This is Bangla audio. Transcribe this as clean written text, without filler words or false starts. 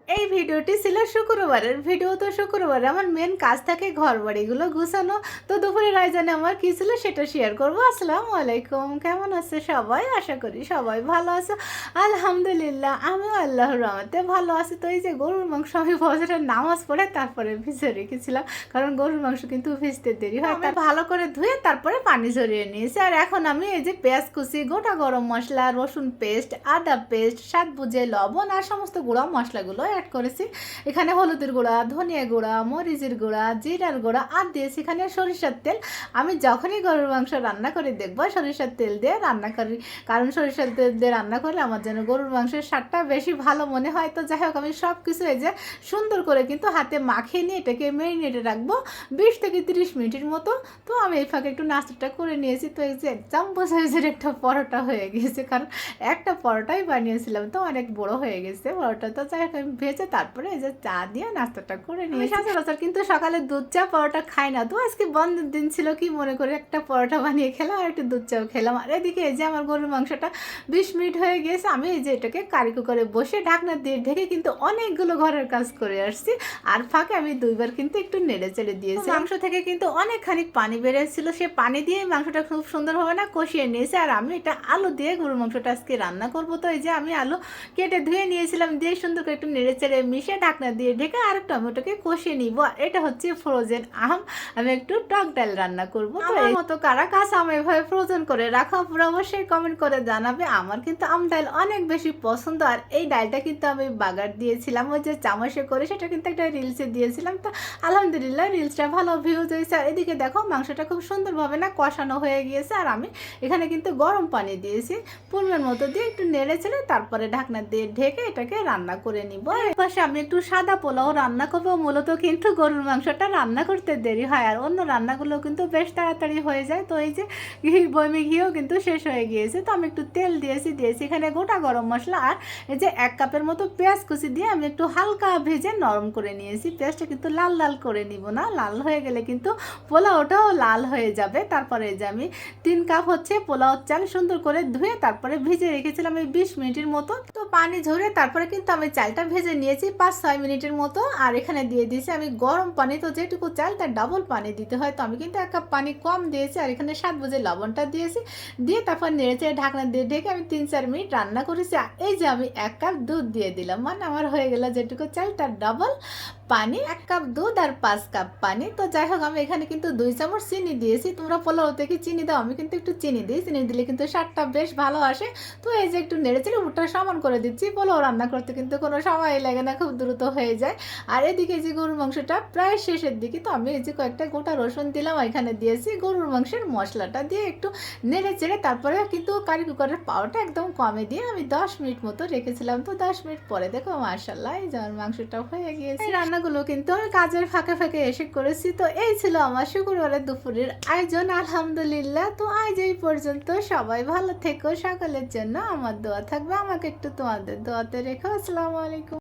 এই ভিডিওটি ছিল শুক্রবারের ভিডিও। তো শুক্রবারে আমার মেন কাজ থাকে ঘর বাড়িগুলো গুছানো। তো দুপুরের আয়োজনে আমার কি ছিল সেটা শেয়ার করবো। আসসালামু আলাইকুম, কেমন আছে সবাই? আশা করি সবাই ভালো আছে। আলহামদুলিল্লাহ আমিও আল্লাহর রহমতে ভালো আছি। তো এই যে গরুর মাংস আমি ফজরের নামাজ পড়ে তারপরে ভিজে রেখেছিলাম, কারণ গরুর মাংস কিন্তু ভিজতে দেরি হয়। আমি ভালো করে ধুয়ে তারপরে পানি ঝরিয়ে নিয়েছি। আর এখন আমি এই যে পেঁয়াজ কুচি, গোটা গরম মশলা, রসুন পেস্ট, আদা পেস্ট, স্বাদ বুঝে লবণ আর সমস্ত গুঁড়া মশলাগুলো অ্যাড করেছি। এখানে হলুদের গুঁড়া, ধনিয়া গুঁড়া, মরিচের গুঁড়া, জিরার গুঁড়া আর দিয়েছি এখানে সরিষার তেল। আমি যখনই গরুর মাংস রান্না করে দেখবো সরিষার তেল দিয়ে রান্না করি, কারণ সরিষার তেল দিয়ে রান্না করলে আমার যেন গরুর মাংসের স্বাদটা বেশি ভালো মনে হয়। তো যাই হোক আমি সব কিছু এই যে সুন্দর করে কিন্তু হাতে মাখিয়ে নিয়ে এটাকে মেরিনেটে রাখবো 20 থেকে 30 মিনিটের মতো। তো আমি এই ফাঁকে একটু নাস্তাটা করে নিয়েছি। তো এই যে জাম্বো সাইজের একটা পরোটা হয়ে গিয়েছে, কারণ একটা পরোটাই বানিয়েছিলাম তো অনেক বড় হয়ে গেছে পরোটা। তো যাই হোক আমি ভেজে তারপরে এই যে চা দিয়ে নাস্তাটা করে নিয়েছি। সচরাচর কিন্তু সকালে দুধ চা পরোটা খাই না, তো আজকে বন্ধের দিন ছিল কি মনে করে একটা পরোটা বানিয়ে খেলাম আর একটু দুধ চাও খেলাম। আর এদিকে এই যে আমার গরুর মাংসটা 20 মিনিট হয়ে গিয়েছে। আমি এই যে এটাকে কারি কুকারে বসে ঢাকনা দিয়ে ঢেকে কিন্তু অনেকগুলো ঘরের কাজ করে আসছি। আর ফাঁকে আমি দুইবার কিন্তু একটু নেড়ে চেড়ে দিয়েছি। মাংস থেকে কিন্তু অনেকখানি পানি বেরিয়েছিল, সে পানি দিয়ে মাংসটা খুব সুন্দরভাবে না কষিয়ে নিয়েছে। আর আমি এটা আলু দিয়ে গরুর মাংসটা আজকে রান্না করবো। তো এই যে আমি আলু কেটে ধুয়ে নিয়েছিলাম, দিয়ে সুন্দর করে একটু নেড়ে চেড়ে মিশিয়ে ঢাকনা দিয়ে ঢেকে আর টমেটোকে কষিয়ে নিব। আর এটা হচ্ছে ফ্রোজেন আম, আমি একটু টক ডাল রান্না করবো। তো এই মতো কারা কাঁচা আম এভাবে ফ্রোজেন করে রাখা পুরো অবশ্যই কমেন্ট করে জানাবে। আমার কিন্তু আম ডাল অনেক বেশি পছন্দ। আর এই ডালটা কিন্তু আমি বাগার দিয়েছিলাম ওই যে চামচে করে, সেটা কিন্তু একটা রিলসে দিয়েছিলাম। তো আলহামদুলিল্লাহ রিলসটা ভালো ভিউজ হয়েছে। আর এদিকে দেখো মাংসটা খুব সুন্দরভাবে না কষানো হয়ে গিয়েছে। আর আমি এখানে কিন্তু গরম পানি দিয়েছি পূর্বের মতো দিয়ে একটু নেড়ে চেড়ে তারপরে ঢাকনা দিয়ে ঢেকে এটাকে রান্না করে নিব। এর পাশে আমি একটু সাদা পোলাও রান্না করবো। মূলত কিন্তু গরুর মাংসটা রান্না করতে দেরি হয়, আর অন্য রান্নাগুলো কিন্তু বেশ তাড়াতাড়ি হয়ে যায়। তো এই যে বমি ঘিও কিন্তু শেষ হয়ে গিয়েছে। তো আমি একটু তেল দিয়েছি এখানে গোটা গরম মশলা আর এই যে 1 কাপের মতো পেঁয়াজ কুচি দিয়ে আমি একটু হালকা ভেজে নরম করে নিয়েছি। পেঁয়াজটা কিন্তু লাল লাল করে নিব না, লাল হয়ে গেলে কিন্তু পোলাওটাও লাল হয়ে যাবে। তারপরে এই যে আমি 3 কাপ হচ্ছে পোলাও চাল সুন্দর করে ধুয়ে তারপরে ভিজে রেখেছিলাম এই 20 মিনিটের মতো। তো পানি ঝরে তারপরে কিন্তু আমি চালটা ভেজে নিয়েছি 5-6 মিনিটের মতো। আর এখানে দিয়ে দিয়েছি আমি গরম পানি। তো যেটুকু চাল তার ডাবল পানি দিতে হয়, তো আমি কিন্তু 1 কাপ পানি কম দিয়েছি। আর এখানে স্বাদ বুঝে লবণটা দিয়েছি, দিয়ে তারপর নেড়েছে ঢাকনা দিয়ে ঢেকে আমি 3-4 মিনিট রান্না করেছি। আর এই যে আমি 1 কাপ দুধ দিয়ে দিলাম, মানে আমার হয়ে গেল যেটুকু চাল তার ডাবল পানি, 1 কাপ দুধ আর 5 কাপ পানি। তো যাই হোক আমি এখানে কিন্তু 2 চামচ চিনি দিয়েছি। তোমরা পোলাওতে কি চিনি দাও? আমি কিন্তু একটু চিনি দিই, চিনি দিলে কিন্তু স্বাদটা বেশ ভালো আসে। তো এই যে একটু নেড়ে চেড়ে উঠটা সমান করে দিচ্ছি। পোলাও রান্না করতে কিন্তু কোনো সময় লাগে না, খুব দ্রুত হয়ে যায়। আর এদিকে যে গরুর মাংসটা প্রায় শেষের দিকে, তো আমি এই যে কয়েকটা গোটা রসুন দিলাম, এখানে দিয়েছি গরুর মাংসের মশলাটা দিয়ে একটু নেড়ে চেড়ে তারপরে কিন্তু কারি কুকারের পাওয়াটা একদম কমে দিয়ে আমি 10 মিনিট মতো রেখেছিলাম। তো 10 মিনিট পরে দেখো মাশাআল্লাহ এই যে আমার মাংসটা হয়ে গিয়েছে। এই রান্নাগুলো কিন্তু আমি কাজের ফাঁকে ফাঁকে এসে করেছি। তো এই ছিল আমার শুক্রবারের দুপুরের আয়োজন আলহামদুলিল্লাহ। তো আজ এই পর্যন্ত, সবাই ভালো থেকো, সকলের জন্য আমার দোয়া থাকবে, আমাকে একটু তোমাদের দোয়াতে রেখো। আসসালামু আলাইকুম।